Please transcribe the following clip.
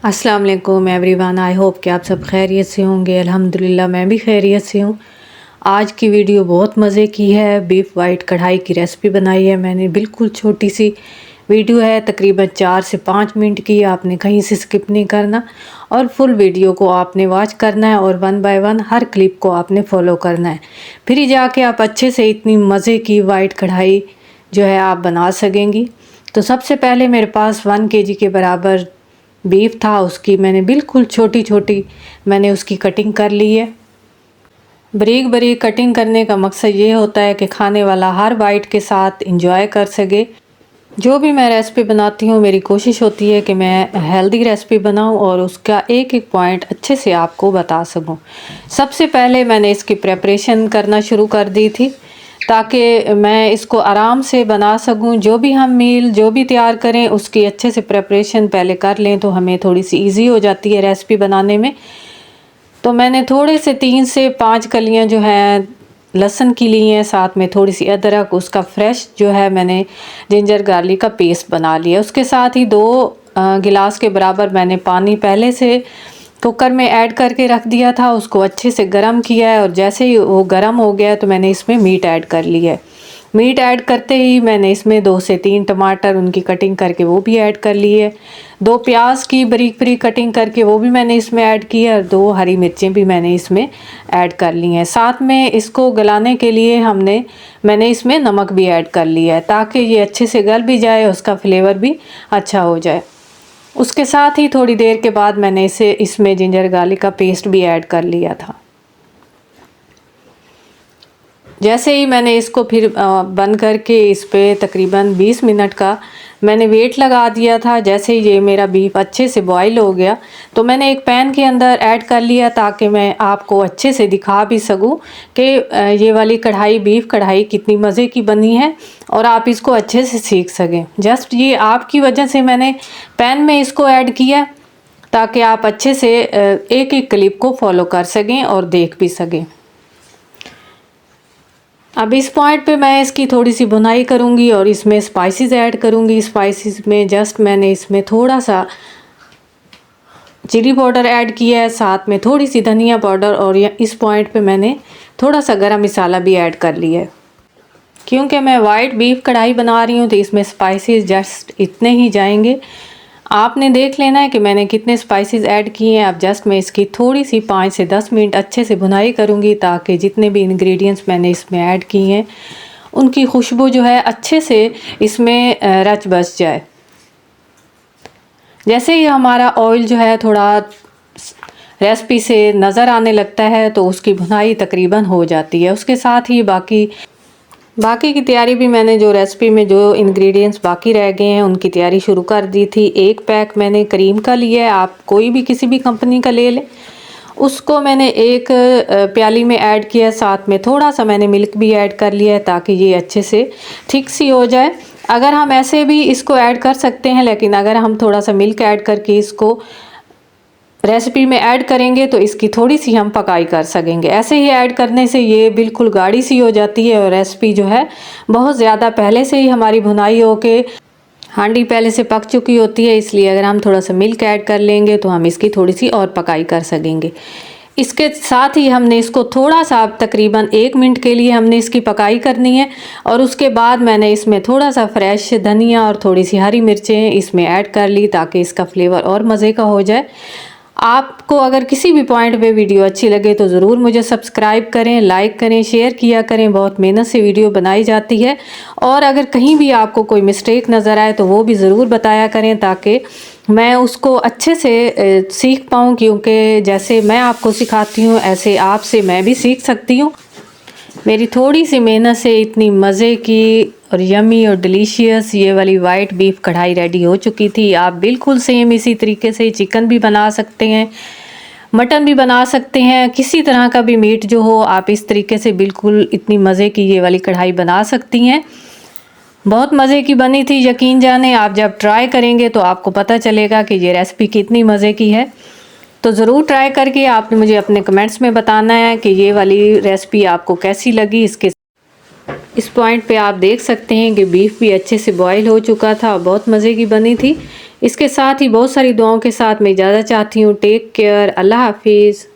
अस्सलाम वालेकुम everyone, I hope कि आप सब खैरियत से होंगे। अल्हम्दुलिल्लाह मैं भी खैरियत से हूँ। आज की वीडियो बहुत मज़े की है। बीफ वाइट कढ़ाई की रेसिपी बनाई है मैंने। बिल्कुल छोटी सी वीडियो है, तकरीबन 4 से 5 मिनट की। आपने कहीं से स्किप नहीं करना और फुल वीडियो को आपने वॉच करना है और 1 बाय 1 हर क्लिप को आपने फॉलो करना है। फिर ही जाके आप अच्छे से इतनी मज़े की वाइट कढ़ाई जो है आप बना सकेंगी। तो सबसे पहले मेरे पास 1 kg के बराबर बीफ था, उसकी मैंने बिल्कुल छोटी छोटी मैंने उसकी कटिंग कर ली है। बारीक बारीक कटिंग करने का मकसद ये होता है कि खाने वाला हर बाइट के साथ इंजॉय कर सके। जो भी मैं रेसिपी बनाती हूँ मेरी कोशिश होती है कि मैं हेल्दी रेसिपी बनाऊँ और उसका एक एक पॉइंट अच्छे से आपको बता सकूँ। सबसे पहले मैंने इसकी प्रेपरेशन करना शुरू कर दी थी ताकि मैं इसको आराम से बना सकूं। जो भी हम मील जो भी तैयार करें उसकी अच्छे से प्रेपरेशन पहले कर लें तो हमें थोड़ी सी इजी हो जाती है रेसिपी बनाने में। तो मैंने थोड़े से 3 से 5 कलियां जो है लहसुन की ली हैं, साथ में थोड़ी सी अदरक, उसका फ्रेश जो है मैंने जिंजर गार्लिक का पेस्ट बना लिया। उसके साथ ही 2 गिलास के बराबर मैंने पानी पहले से कुकर में ऐड करके रख दिया था। उसको अच्छे से गरम किया है और जैसे ही वो गरम हो गया तो मैंने इसमें मीट ऐड कर लिया है। मीट ऐड करते ही मैंने इसमें 2 से 3 टमाटर उनकी कटिंग करके वो भी ऐड कर ली है। 2 प्याज की बारीक बारीक कटिंग करके वो भी मैंने इसमें ऐड की है और 2 हरी मिर्चें भी मैंने इसमें ऐड कर ली हैं। साथ में इसको गलाने के लिए मैंने इसमें नमक भी ऐड कर लिया है ताकि ये अच्छे से गल भी जाए, उसका फ्लेवर भी अच्छा हो जाए। उसके साथ ही थोड़ी देर के बाद मैंने इसमें जिंजर गार्लिक का पेस्ट भी ऐड कर लिया था। जैसे ही मैंने इसको फिर बंद करके इस पे तकरीबन 20 मिनट का मैंने वेट लगा दिया था। जैसे ही ये मेरा बीफ अच्छे से बॉईल हो गया तो मैंने एक पैन के अंदर ऐड कर लिया ताकि मैं आपको अच्छे से दिखा भी सकूं कि ये वाली कढ़ाई बीफ कढ़ाई कितनी मज़े की बनी है और आप इसको अच्छे से सीख सकें। जस्ट ये आपकी वजह से मैंने पैन में इसको ऐड किया ताकि आप अच्छे से एक एक क्लिप को फॉलो कर सकें और देख भी सकें। अब इस पॉइंट पे मैं इसकी थोड़ी सी बुनाई करूँगी और इसमें स्पाइसेस ऐड करूँगी। स्पाइसेस में जस्ट मैंने इसमें थोड़ा सा चिली पाउडर ऐड किया है, साथ में थोड़ी सी धनिया पाउडर और इस पॉइंट पे मैंने थोड़ा सा गरम मसाला भी ऐड कर लिया है। क्योंकि मैं वाइट बीफ कढ़ाई बना रही हूँ तो इसमें स्पाइसेस जस्ट इतने ही जाएंगे। आपने देख लेना है कि मैंने कितने स्पाइसेस ऐड किए हैं। अब जस्ट मैं इसकी थोड़ी सी 5 से 10 मिनट अच्छे से भुनाई करूँगी ताकि जितने भी इंग्रेडिएंट्स मैंने इसमें ऐड किए हैं उनकी खुशबू जो है अच्छे से इसमें रच बस जाए। जैसे ही हमारा ऑयल जो है थोड़ा रेसिपी से नज़र आने लगता है तो उसकी भुनाई तकरीबन हो जाती है। उसके साथ ही बाकी की तैयारी भी मैंने जो रेसिपी में जो इंग्रेडिएंट्स बाकी रह गए हैं उनकी तैयारी शुरू कर दी थी। 1 पैक मैंने क्रीम का लिया है, आप कोई भी किसी भी कंपनी का ले लें। उसको मैंने एक प्याली में ऐड किया, साथ में थोड़ा सा मैंने मिल्क भी ऐड कर लिया है ताकि ये अच्छे से थिक सी हो जाए। अगर हम ऐसे भी इसको ऐड कर सकते हैं, लेकिन अगर हम थोड़ा सा मिल्क ऐड करके इसको रेसिपी में ऐड करेंगे तो इसकी थोड़ी सी हम पकाई कर सकेंगे। ऐसे ही ऐड करने से ये बिल्कुल गाढ़ी सी हो जाती है और रेसिपी जो है बहुत ज़्यादा पहले से ही हमारी भुनाई होके हांडी पहले से पक चुकी होती है। इसलिए अगर हम थोड़ा सा मिल्क ऐड कर लेंगे तो हम इसकी थोड़ी सी और पकाई कर सकेंगे। इसके साथ ही हमने इसको थोड़ा सा तकरीबन 1 मिनट के लिए हमने इसकी पकाई करनी है और उसके बाद मैंने इसमें थोड़ा सा फ्रेश धनिया और थोड़ी सी हरी मिर्चें इसमें ऐड कर ली ताकि इसका फ्लेवर और मज़े का हो जाए। आपको अगर किसी भी पॉइंट पे वीडियो अच्छी लगे तो ज़रूर मुझे सब्सक्राइब करें, लाइक करें, शेयर किया करें। बहुत मेहनत से वीडियो बनाई जाती है और अगर कहीं भी आपको कोई मिस्टेक नज़र आए तो वो भी ज़रूर बताया करें ताकि मैं उसको अच्छे से सीख पाऊँ। क्योंकि जैसे मैं आपको सिखाती हूँ ऐसे आपसे मैं भी सीख सकती हूँ। मेरी थोड़ी सी मेहनत से इतनी मज़े की और यमी और डिलीशियस ये वाली वाइट बीफ कढ़ाई रेडी हो चुकी थी। आप बिल्कुल सेम इसी तरीके से चिकन भी बना सकते हैं, मटन भी बना सकते हैं, किसी तरह का भी मीट जो हो आप इस तरीके से बिल्कुल इतनी मज़े की ये वाली कढ़ाई बना सकती हैं। बहुत मज़े की बनी थी, यकीन जाने। आप जब ट्राई करेंगे तो आपको पता चलेगा कि ये रेसिपी कितनी मज़े की है। तो ज़रूर ट्राई करके आपने मुझे अपने कमेंट्स में बताना है कि ये वाली रेसिपी आपको कैसी लगी। इसके इस पॉइंट पे आप देख सकते हैं कि बीफ भी अच्छे से बॉईल हो चुका था, बहुत मज़े की बनी थी। इसके साथ ही बहुत सारी दुआओं के साथ मैं इजाज़त चाहती हूँ। टेक केयर, अल्लाह हाफिज़।